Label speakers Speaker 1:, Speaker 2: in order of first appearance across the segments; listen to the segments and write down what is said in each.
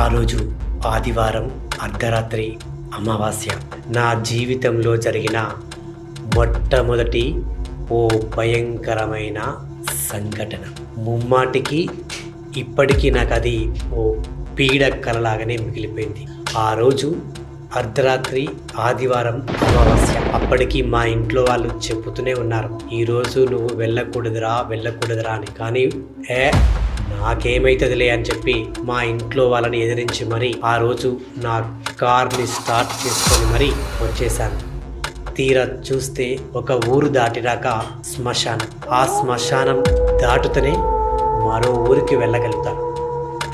Speaker 1: ఆ రోజు ఆదివారం అర్ధరాత్రి అమావాస్య. నా జీవితంలో జరిగిన మొట్టమొదటి ఓ భయంకరమైన సంఘటన. ముమ్మాటికి ఇప్పటికీ నాకు అది ఓ పీడ కలలాగానే మిగిలిపోయింది. ఆ రోజు అర్ధరాత్రి ఆదివారం అమావాస్య. అప్పటికి మా ఇంట్లో వాళ్ళు చెబుతూనే ఉన్నారు, ఈరోజు నువ్వు వెళ్ళకూడదురా అని. కానీ నాకేమైతుందిలే అని చెప్పి మా ఇంట్లో వాళ్ళని ఎదిరించి మరి ఆ రోజు నా కార్ని స్టార్ట్ చేసుకొని మరి వచ్చేసాను. తీరా చూస్తే ఒక ఊరు దాటినాక శ్మశానం. ఆ శ్మశానం దాటుతూనే మరో ఊరికి వెళ్ళగలుగుతాను.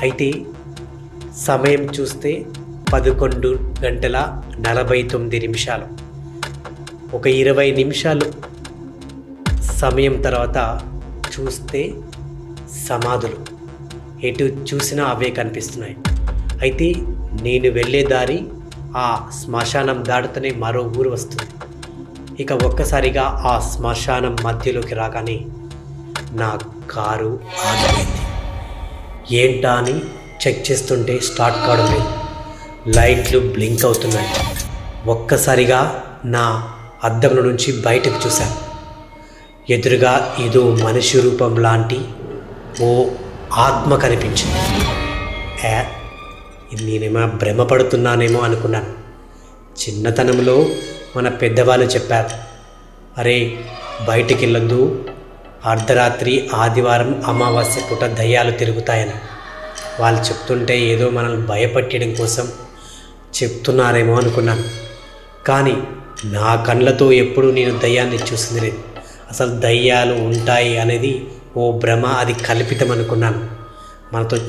Speaker 1: అయితే సమయం చూస్తే 11:49. ఒక 20 నిమిషాలు సమయం తర్వాత చూస్తే సమాధులు ఎటు చూసినా అవే కనిపిస్తున్నాయి. అయితే నేను వెళ్ళే దారి ఆ శ్మశానం దాటుతూనే మరో ఊరు వస్తుంది. ఇక ఒక్కసారిగా ఆ శ్మశానం మధ్యలోకి రాగానే నా కారు ఆగిపోయింది. ఏంటా అని చెక్ చేస్తుంటే స్టార్ట్ కావడం లేదు. లైట్లు బ్లింక్ అవుతున్నాయి. ఒక్కసారిగా నా అద్దంలో నుంచి బయటకు చూశాను. ఎదురుగా ఏదో మనిషి రూపం లాంటి ఓ ఆత్మ కనిపించింది. ఇది నేనేమో భ్రమపడుతున్నానేమో అనుకున్నాను. చిన్నతనంలో మన పెద్దవాళ్ళు చెప్పారు, అరే బయటికి వెళ్ళొద్దు, అర్ధరాత్రి ఆదివారం అమావాస్య పూట దయ్యాలు తిరుగుతాయని. వాళ్ళు చెప్తుంటే ఏదో మనల్ని భయపెట్టడం కోసం చెప్తున్నారేమో అనుకున్నాను. కానీ నా కళ్ళతో ఎప్పుడూ నేను దయ్యాన్ని చూసింది లేదు. అసలు దయ్యాలు ఉంటాయి అనేది ఓ భ్రమ, అది కల్పితం అనుకున్నాను.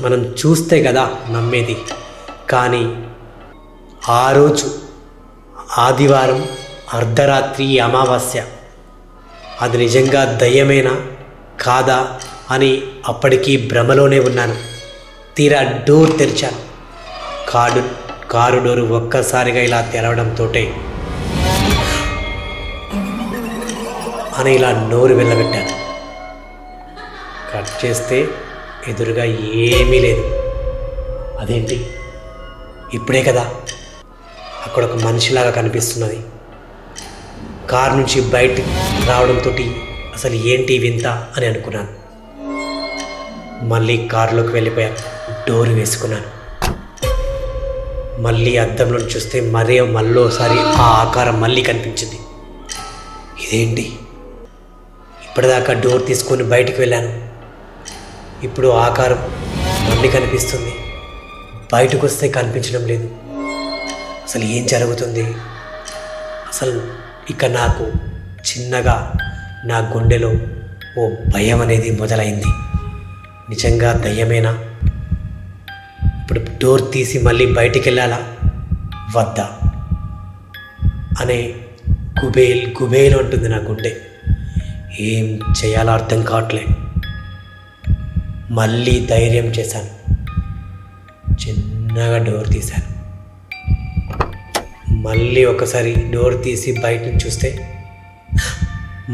Speaker 1: మనం చూస్తే కదా నమ్మేది. కానీ ఆ రోజు ఆదివారం అర్ధరాత్రి అమావాస్య అది నిజంగా దయ్యమేనా కాదా అని అప్పటికీ భ్రమలోనే ఉన్నాను. తీరా డోర్ తెరిచాను. కారు డోరు ఒక్కసారిగా ఇలా తెరవడంతో అని ఇలా నోరు వెళ్ళబెట్టాను. కట్ చేస్తే ఎదురుగా ఏమీ లేదు. అదేంటి, ఇప్పుడే కదా అక్కడ ఒక మనిషిలాగా కనిపిస్తున్నది. కారు నుంచి బయటికి రావడంతో అసలు ఏంటి వింత అని అనుకున్నాను. మళ్ళీ కారులోకి వెళ్ళిపోయాను. డోర్ వేసుకున్నాను. మళ్ళీ అద్దంలో చూస్తే మళ్ళోసారి ఆ ఆకారం మళ్ళీ కనిపించింది. ఇదేంటి, ఇప్పటిదాకా డోర్ తీసుకొని బయటికి వెళ్ళాను, ఇప్పుడు ఆకారం మళ్ళీ కనిపిస్తుంది. బయటకు వస్తే కనిపించడం లేదు. అసలు ఏం జరుగుతుంది? అసలు ఇక నాకు చిన్నగా నా గుండెలో ఓ భయం అనేది మొదలైంది. నిజంగా దయ్యమేనా? ఇప్పుడు డోర్ తీసి మళ్ళీ బయటికి వెళ్ళాలా వద్దా అనే గుబేలు ఉంటుంది నా గుండె. ఏం చేయాలో అర్థం కావట్లే. మళ్ళీ ధైర్యం చేశాను. చిన్నగా డోర్ తీశాను. మళ్ళీ ఒకసారి డోర్ తీసి బయట నుంచి చూస్తే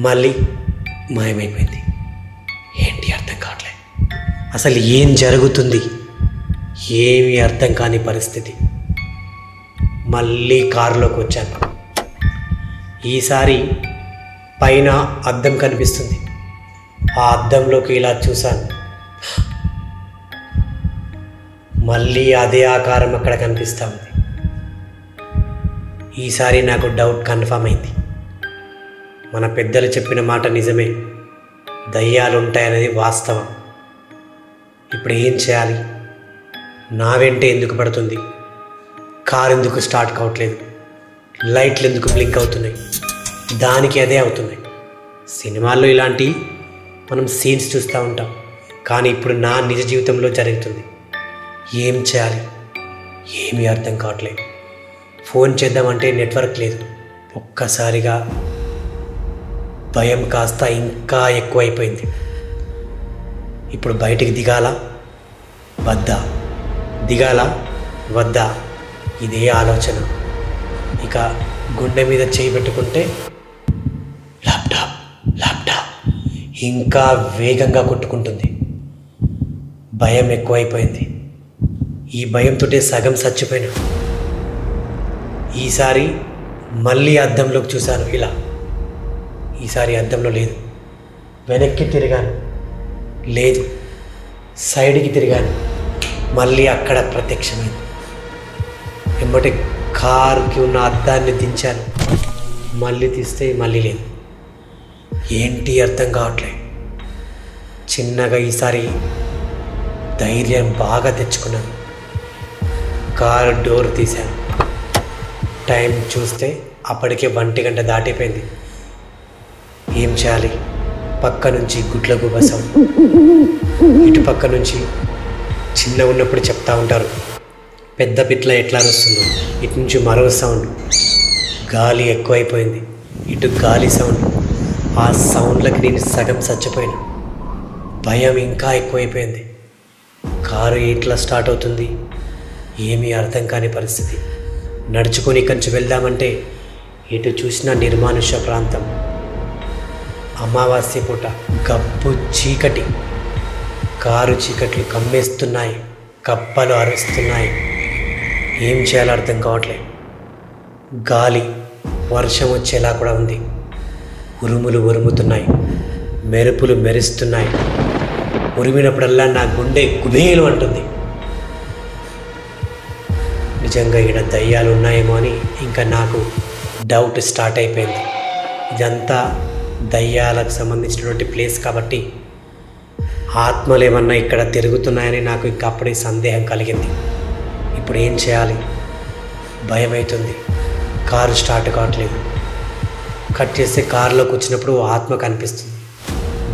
Speaker 1: మళ్ళీ మాయమైపోయింది. ఏంటి అర్థం కావట్లే. అసలు ఏం జరుగుతుంది? ఏమీ అర్థం కాని పరిస్థితి. మళ్ళీ కారులోకి వచ్చాను. ఈసారి పైన అద్దం కనిపిస్తుంది. ఆ అద్దంలోకి ఇలా చూశాను. మళ్ళీ అదే ఆకారం అక్కడ కనిపిస్తూ ఉంది. ఈసారి నాకు డౌట్ కన్ఫర్మ్ అయింది. మన పెద్దలు చెప్పిన మాట నిజమే, దయ్యాలు ఉంటాయనేది వాస్తవం. ఇప్పుడు ఏం చేయాలి? నా వెంటే ఎందుకు పడుతుంది? కారు ఎందుకు స్టార్ట్ కావట్లేదు? లైట్లు ఎందుకు బ్లింక్ అవుతున్నాయి? దానికి అదే అవుతున్నాయి. సినిమాల్లో ఇలాంటి మనం సీన్స్ చూస్తూ ఉంటాం, కానీ ఇప్పుడు నా నిజ జీవితంలో జరుగుతుంది. ఏం చేయాలి? ఏమీ అర్థం కావట్లేదు. ఫోన్ చేద్దామంటే నెట్వర్క్ లేదు. ఒక్కసారిగా భయం కాస్త ఇంకా ఎక్కువైపోయింది. ఇప్పుడు బయటికి దిగాలా వద్దా, దిగాలా వద్దా, ఇదే ఆలోచన. ఇక గుండె మీద చేయి పెట్టుకుంటే ల్యాప్టాప్ ఇంకా వేగంగా కొట్టుకుంటుంది. భయం ఎక్కువైపోయింది. ఈ భయంతో సగం చచ్చిపోయినా. ఈసారి మళ్ళీ అద్దంలోకి చూశాను. ఇలా ఈసారి అద్దంలో లేదు. వెనక్కి తిరిగాను, లేదు. సైడ్కి తిరిగాను, మళ్ళీ అక్కడ ప్రత్యక్షమైంది. వెంబటి కారుకి ఉన్న అద్దాన్ని దించాను, మళ్ళీ తీస్తే మళ్ళీ లేదు. ఏంటి అర్థం కావట్లేదు. చిన్నగా ఈసారి ధైర్యం బాగా తెచ్చుకున్నాను. కారు డోర్ తీశాను. టైం చూస్తే అప్పటికే 1 గంట దాటిపోయింది. ఏం చేయాలి? పక్క నుంచి గుడ్ల గుబ సౌండ్, ఇటు పక్క నుంచి చిన్న ఉన్నప్పుడు చెప్తా ఉంటారు పెద్ద పిట్ల ఎట్లా వస్తుందో, ఇటు నుంచి మరో సౌండ్. గాలి ఎక్కువైపోయింది, ఇటు గాలి సౌండ్. ఆ సౌండ్లకి నేను సగం చచ్చిపోయినా. భయం ఇంకా ఎక్కువైపోయింది. కారు ఎట్లా స్టార్ట్ అవుతుంది ఏమీ అర్థం కాని పరిస్థితి. నడుచుకొని కంచి వెళ్దామంటే ఎటు చూసినా నిర్మానుష ప్రాంతం. అమావాస్య పూట గబ్బు చీకటి. కారు చీకట్లు కమ్మేస్తున్నాయి, కప్పలు అరుస్తున్నాయి. ఏం చేయాలో అర్థం కావట్లేదు. గాలి వర్షం వచ్చేలా కూడా ఉంది. ఉరుములు ఉరుముతున్నాయి, మెరుపులు మెరుస్తున్నాయి. ఉరిమినప్పుడల్లా నా గుండె కుబేలు అంటుంది. నిజంగా ఇక్కడ దయ్యాలు ఉన్నాయేమో అని ఇంకా నాకు డౌట్ స్టార్ట్ అయిపోయింది. ఇదంతా దయ్యాలకు సంబంధించినటువంటి ప్లేస్ కాబట్టి ఆత్మలు ఏమన్నా ఇక్కడ తిరుగుతున్నాయని నాకు ఇంకా అప్పుడే సందేహం కలిగింది. ఇప్పుడు ఏం చేయాలి? భయం అవుతుంది. కారు స్టార్ట్ కావట్లేదు. కట్ చేస్తే కారులోకి వచ్చినప్పుడు ఆత్మ కనిపిస్తుంది,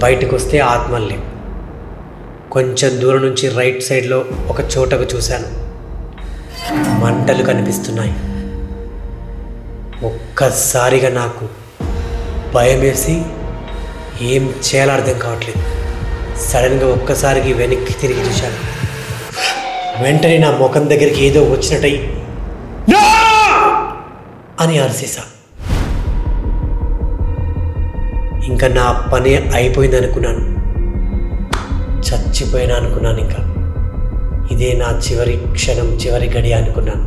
Speaker 1: బయటకు వస్తే ఆత్మలు లేవు. కొంచెం దూరం నుంచి రైట్ సైడ్లో ఒక చోటకు చూశాను, మంటలు కనిపిస్తున్నాయి. ఒక్కసారిగా నాకు భయం వేసి ఏం చేయాలో అర్థం కావట్లేదు. సడన్గా ఒక్కసారికి వెనక్కి తిరిగి చూశాను. వెంటనే నా ముఖం దగ్గరికి ఏదో వచ్చినట్టయి అని అరిసేసా. ఇంకా నా పని అయిపోయింది అనుకున్నాను, చచ్చిపోయినా అనుకున్నాను. ఇంకా ఇదే నా చివరి క్షణం, చివరి గడియ అనుకున్నాను.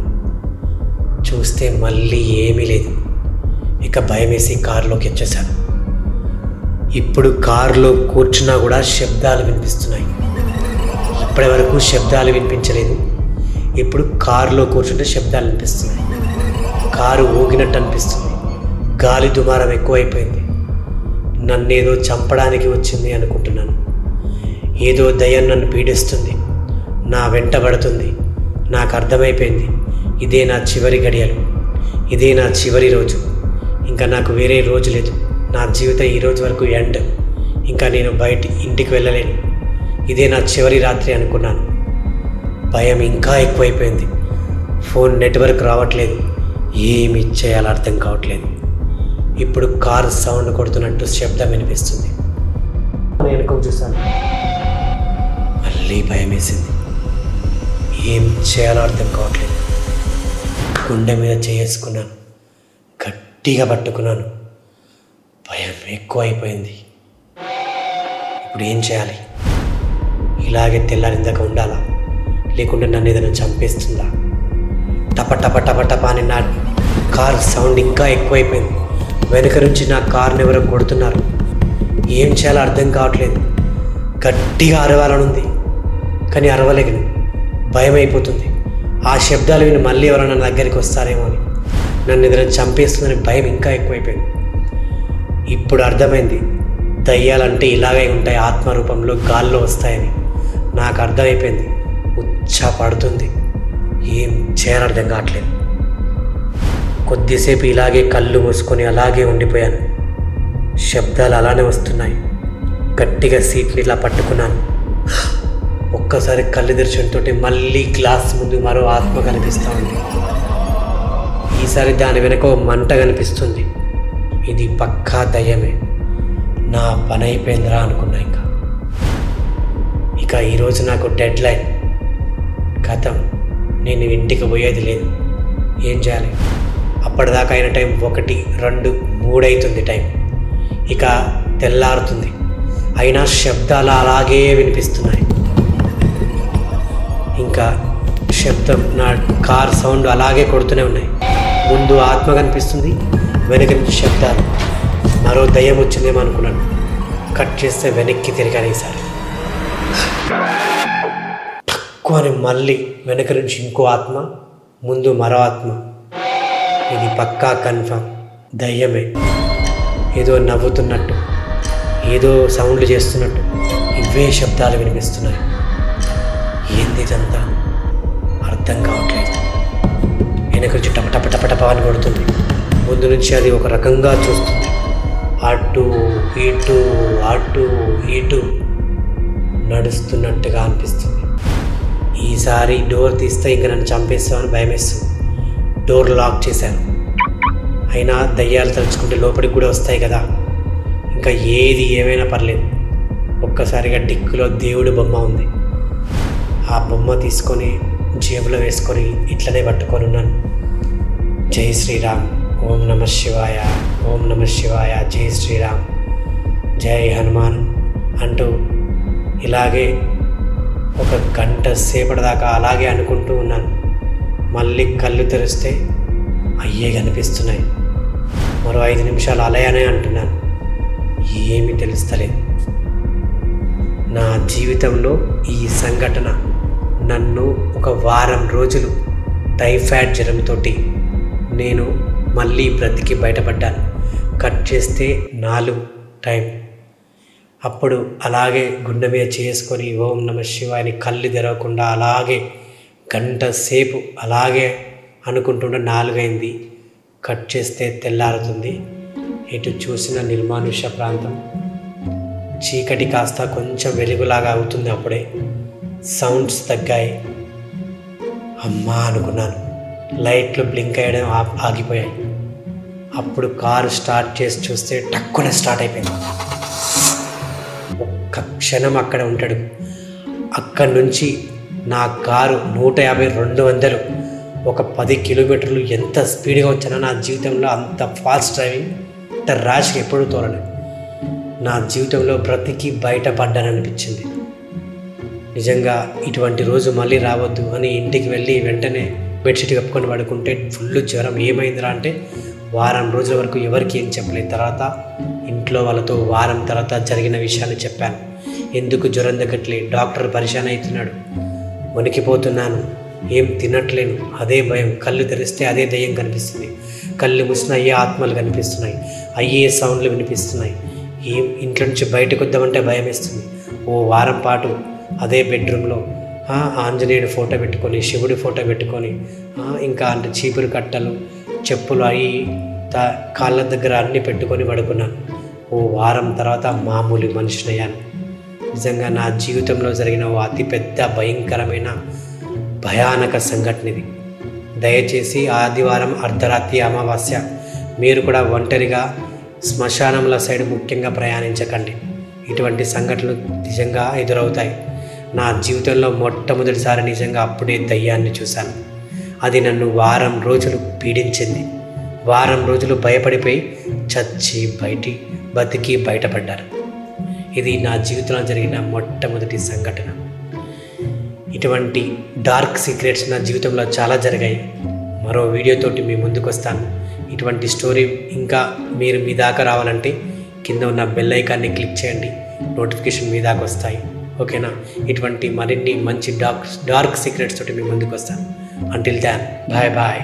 Speaker 1: చూస్తే మళ్ళీ ఏమీ లేదు. ఇక భయం వేసి కారులోకి వచ్చేసాను. ఇప్పుడు కారులో కూర్చున్నా కూడా శబ్దాలు వినిపిస్తున్నాయి. ఇప్పటి వరకు శబ్దాలు వినిపించలేదు, ఇప్పుడు కారులో కూర్చుంటే శబ్దాలు వినిపిస్తున్నాయి. కారు ఊగినట్టు అనిపిస్తుంది. గాలి దుమారం ఎక్కువైపోయింది. నన్నేదో చంపడానికి వచ్చింది అనుకుంటున్నాను. ఏదో దయ్యం నన్ను పీడిస్తుంది, నా వెంట పడుతుంది. నాకు అర్థమైపోయింది, ఇదే నా చివరి గడియలు, ఇదే నా చివరి రోజు. ఇంకా నాకు వేరే రోజు లేదు. నా జీవితం ఈ రోజు వరకు ఎండ్. ఇంకా నేను ఇంటికి వెళ్ళలేను. ఇదే నా చివరి రాత్రి అనుకున్నాను. భయం ఇంకా ఎక్కువైపోయింది. ఫోన్ నెట్వర్క్ రావట్లేదు, ఏమి చేయాలో అర్థం కావట్లేదు. ఇప్పుడు కారు సౌండ్ కొడుతున్నట్టు శబ్దం వినిపిస్తుంది. నేను చూశాను, మళ్ళీ భయం వేసింది. ఏం చేయాలో అర్థం కావట్లేదు. గుండె మీద చేసుకున్నాను, గట్టిగా పట్టుకున్నాను. భయం ఎక్కువైపోయింది. ఇప్పుడు ఏం చేయాలి? ఇలాగే తెల్లారిందాక ఉండాలా, లేకుంటే నన్ను ఏదైనా చంపేస్తుందా? టప టప టప టప అని నా కార్ సౌండ్ ఇంకా ఎక్కువైపోయింది. వెనుక నుంచి నా కార్ని ఎవరో కొడుతున్నారు. ఏం చేయాలో అర్థం కావట్లేదు. గట్టిగా అరవాలనుంది, కానీ అరవలేను. భయం అయిపోతుంది. ఆ శబ్దాలు విని మళ్ళీ ఎవరైనా నా దగ్గరికి వస్తారేమో అని, నన్ను ఏదైనా చంపేస్తుందని భయం ఇంకా ఎక్కువైపోయింది. ఇప్పుడు అర్థమైంది, దయ్యాలంటే ఇలాగే ఉంటాయి, ఆత్మరూపంలో గాల్లో వస్తాయని. నాకు అర్థమైపోయింది. పడుతుంది. ఏం చేయాలో అర్థం కావట్లేదు. కొద్దిసేపు ఇలాగే కళ్ళు మూసుకొని అలాగే ఉండిపోయాను. శబ్దాలు అలానే వస్తున్నాయి. గట్టిగా సీట్ని ఇలా పట్టుకున్నాను. ఒక్కసారి కళ్ళు తెరిచడంతో మళ్ళీ గ్లాస్ ముందు మరో ఆత్మ కనిపిస్తూ ఉంది. ఈసారి దాని వెనక మంట కనిపిస్తుంది. ఇది పక్కా దయ్యమే. నా పని అయిపోయిందిరా అనుకున్నా. ఇక ఈరోజు నాకు డెడ్ లైన్, కథం. నేను ఇంటికి పోయేది లేదు. ఏం చేయాలి? అప్పటిదాకా అయిన టైం 1, 2, 3 అవుతుంది టైం. ఇక తెల్లారుతుంది, అయినా శబ్దాలు అలాగే వినిపిస్తున్నాయి. ఇంకా శబ్దం, నా కార్ సౌండ్ అలాగే కొడుతూనే ఉన్నాయి. ముందు ఆత్మ కనిపిస్తుంది, వెనక నుంచి శబ్దాలు. మరో దయ్యం వచ్చిందేమో అనుకున్నాను. కట్ చేస్తే వెనక్కి తిరిగాను. ఈసారి తక్కువ అని మళ్ళీ వెనక నుంచి ఇంకో ఆత్మ, ముందు మరో ఆత్మ. ఇది పక్కా కన్ఫర్మ్ దయ్యమే. ఏదో నవ్వుతున్నట్టు, ఏదో సౌండ్లు చేస్తున్నట్టు ఇవే శబ్దాలు వినిపిస్తున్నాయి. ఏంది ఇదంతా అర్థం కావట్లేదు. వెనక నుంచి టప టప టప టప అని కొడుతుంది. ముందు నుంచి అది ఒక రకంగా చూస్తుంది. అటు ఇటు అటు ఇటు నడుస్తున్నట్టుగా అనిపిస్తుంది. ఈసారి డోర్ తీస్తే ఇంక నన్ను చంపేస్తామని భయమేస్తుంది. డోర్ లాక్ చేశాను. అయినా దయ్యాలు తలుచుకుంటే లోపలికి కూడా వస్తాయి కదా, ఇంకా ఏది ఏమైనా పర్లేదు. ఒక్కసారిగా డిక్కులో దేవుడి బొమ్మ ఉంది. ఆ బొమ్మ తీసుకొని జేబులో వేసుకొని ఇట్లనే పట్టుకొని ఉన్నాను. జై శ్రీరామ్, ఓం నమ శివాయ, ఓం నమ శివాయ, జై శ్రీరామ్, జై హనుమాన్ అంటూ ఇలాగే ఒక గంట సేపటి దాకా అలాగే అనుకుంటూ ఉన్నాను. మళ్ళీ కళ్ళు తెరిస్తే అయ్యే కనిపిస్తున్నాయి. మరో 5 నిమిషాలు అలానే అంటున్నాను. ఏమీ తెలుస్తలేదు. నా జీవితంలో ఈ సంఘటన నన్ను ఒక వారం రోజులు టైఫాయిడ్ జ్వరంతో నేను మళ్ళీ బ్రతికి బయటపడ్డాను. కట్ చేస్తే 4 టైం. అప్పుడు అలాగే గుండె మీద చేసుకొని ఓం నమ శివాయని కళ్ళు తెరవకుండా అలాగే గంట సేపు అలాగే అనుకుంటుంటే 4 అయింది. కట్ చేస్తే తెల్లారుతుంది. ఎటు చూసిన నిర్మానుష ప్రాంతం, చీకటి కాస్త కొంచెం వెలుగులాగా అవుతుంది. అప్పుడే సౌండ్స్ తగ్గాయి. అమ్మా అనుకున్నాను. లైట్లు బ్లింక్ అయ్యడం ఆగిపోయాయి. అప్పుడు కారు స్టార్ట్ చేసి చూస్తే టక్కున స్టార్ట్ అయిపోయింది. ఒక్క క్షణం అక్కడ ఉంటాడు. అక్కడి నుంచి నా కారు 150, 200, ఒక 10 కిలోమీటర్లు ఎంత స్పీడ్గా వచ్చానో నా జీవితంలో అంత ఫాస్ట్ డ్రైవింగ్, అంత ర్యాష్గా ఎప్పుడూ తోలలేదు. నా జీవితంలో బ్రతికి బయటపడ్డాననిపించింది. నిజంగా ఇటువంటి రోజు మళ్ళీ రావద్దు అని ఇంటికి వెళ్ళి వెంటనే బెడ్షీట్ కప్పుకొని పడుకుంటే ఫుల్ జ్వరం. ఏమైందిరా అంటే వారం రోజుల వరకు ఎవరికి ఏం చెప్పలేదు. తర్వాత ఇంట్లో వాళ్ళతో వారం తర్వాత జరిగిన విషయాన్ని చెప్పాను. ఎందుకు జ్వరం తగ్గట్లే, డాక్టర్ పరిశాన్ అవుతున్నాడు, వణికిపోతున్నాను, ఏం తినట్లేను, అదే భయం. కళ్ళు తెరిస్తే అదే దయ్యం కనిపిస్తుంది. కళ్ళు మూసిన అయ్యే ఆత్మలు కనిపిస్తున్నాయి, అయ్యే సౌండ్లు వినిపిస్తున్నాయి. ఏం ఇంట్లో నుంచి బయటకు వద్దామంటే భయం వేస్తుంది. ఓ వారం పాటు అదే బెడ్రూమ్లో ఆంజనేయుడు ఫోటో పెట్టుకొని, శివుడి ఫోటో పెట్టుకొని, ఇంకా అంటే చీపురు కట్టలు, చెప్పులు అవి కాళ్ళ దగ్గర అన్నీ పెట్టుకొని పడుకున్నాను. ఓ వారం తర్వాత మామూలు మనిషినయ్యాను. నిజంగా నా జీవితంలో జరిగిన ఓ అతిపెద్ద భయంకరమైన భయానక సంఘటన ఇది. దయచేసి ఆదివారం అర్ధరాత్రి అమావాస్య మీరు కూడా ఒంటరిగా శ్మశానంల సైడ్ ముఖ్యంగా ప్రయాణించకండి. ఇటువంటి సంఘటనలు నిజంగా ఎదురవుతాయి. నా జీవితంలో మొట్టమొదటిసారి నిజంగా అప్పుడే దయ్యాన్ని చూశాను. అది నన్ను వారం రోజులు పీడించింది. వారం రోజులు భయపడిపోయి చచ్చి బతికి బయటపడ్డాను. ఇది నా జీవితంలో జరిగిన మొట్టమొదటి సంఘటన. ఇటువంటి డార్క్ సీక్రెట్స్ నా జీవితంలో చాలా జరిగాయి. మరో వీడియోతోటి మీ ముందుకు వస్తాను. ఇటువంటి స్టోరీ ఇంకా మీరు మీ దాకా రావాలంటే కింద ఉన్న బెల్ ఐకాన్ని క్లిక్ చేయండి, నోటిఫికేషన్ మీ దాకా వస్తాయి. ఓకేనా? ఇటువంటి మరిన్ని మంచి డార్క్ సీక్రెట్స్ తోటి మీ ముందుకు వస్తాను. Until then bye bye.